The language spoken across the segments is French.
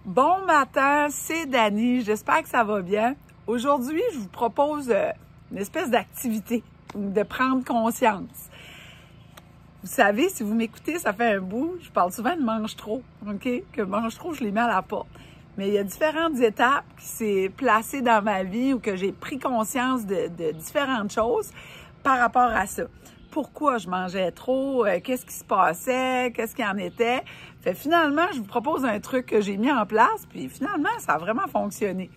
Bon matin, c'est Dani. J'espère que ça va bien. Aujourd'hui, je vous propose une espèce d'activité, de prendre conscience. Vous savez, si vous m'écoutez, ça fait un bout, je parle souvent de mange trop, OK? Que mange trop, je les mets à la porte. Mais il y a différentes étapes qui s'est placées dans ma vie ou que j'ai pris conscience de différentes choses par rapport à ça. Pourquoi je mangeais trop, qu'est-ce qui se passait, qu'est-ce qu'il en était. Fait finalement, je vous propose un truc que j'ai mis en place, puis finalement, ça a vraiment fonctionné.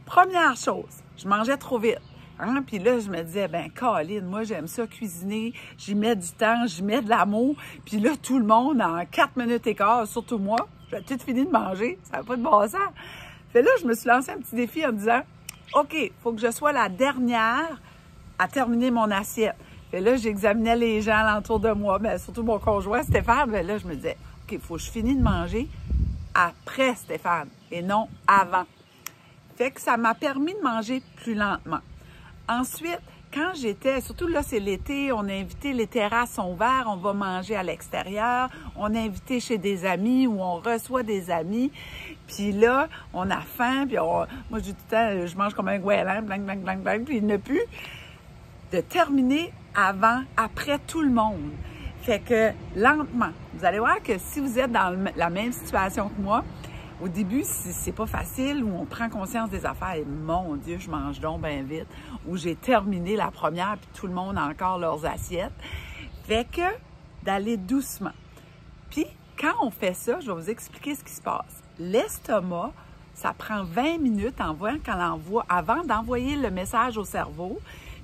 Première chose, je mangeais trop vite. Hein? Puis là, je me disais, ben Caroline, moi j'aime ça cuisiner, j'y mets du temps, j'y mets de l'amour. Puis là, tout le monde, en 4 minutes et quart, surtout moi, j'ai tout fini de manger, ça n'a pas de bon sens. Fait là, je me suis lancé un petit défi en me disant, OK, il faut que je sois la dernière à terminer mon assiette. Fait là, j'examinais les gens alentour de moi, ben, surtout mon conjoint Stéphane. Ben là, je me disais, OK, il faut que je finisse de manger après Stéphane et non avant. Fait que ça m'a permis de manger plus lentement. Ensuite, quand j'étais, surtout là, c'est l'été, on a invité, les terrasses sont ouvertes, on va manger à l'extérieur, on a invité chez des amis ou on reçoit des amis. Puis là, on a faim, puis moi, j'ai tout le temps, je mange comme un goéland, blanc, blanc, blanc, blanc, puis il n'y en a plus. De terminer avant, après tout le monde. Fait que lentement, vous allez voir que si vous êtes dans la même situation que moi, au début, c'est pas facile, où on prend conscience des affaires et mon Dieu, je mange donc bien vite, où j'ai terminé la première puis tout le monde a encore leurs assiettes. Fait que d'aller doucement. Puis quand on fait ça, je vais vous expliquer ce qui se passe. L'estomac, ça prend 20 minutes avant d'envoyer le message au cerveau.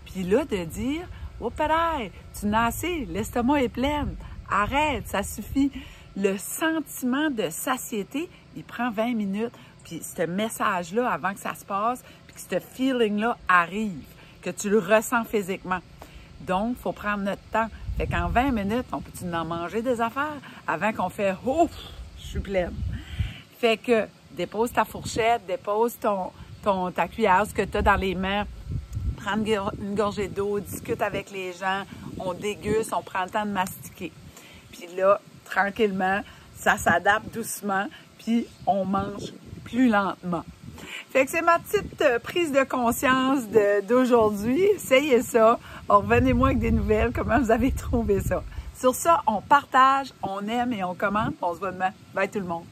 Puis là, de dire, oh padaille, tu n'as assez, l'estomac est plein, arrête, ça suffit. Le sentiment de satiété, il prend 20 minutes. Puis ce message-là, avant que ça se passe, puis que ce feeling-là arrive, que tu le ressens physiquement. Donc, il faut prendre notre temps. Fait qu'en 20 minutes, on peut-tu en manger des affaires avant qu'on fait « Ouf, je suis pleine ». Fait que dépose ta fourchette, dépose ta cuillère, ce que tu as dans les mains, prends une gorgée d'eau, discute avec les gens, on déguste, on prend le temps de mastiquer. Puis là, tranquillement, ça s'adapte doucement, puis on mange plus lentement. Fait que c'est ma petite prise de conscience d'aujourd'hui. Essayez ça. Revenez-moi avec des nouvelles, comment vous avez trouvé ça. Sur ça, on partage, on aime et on commente. On se voit demain. Bye tout le monde.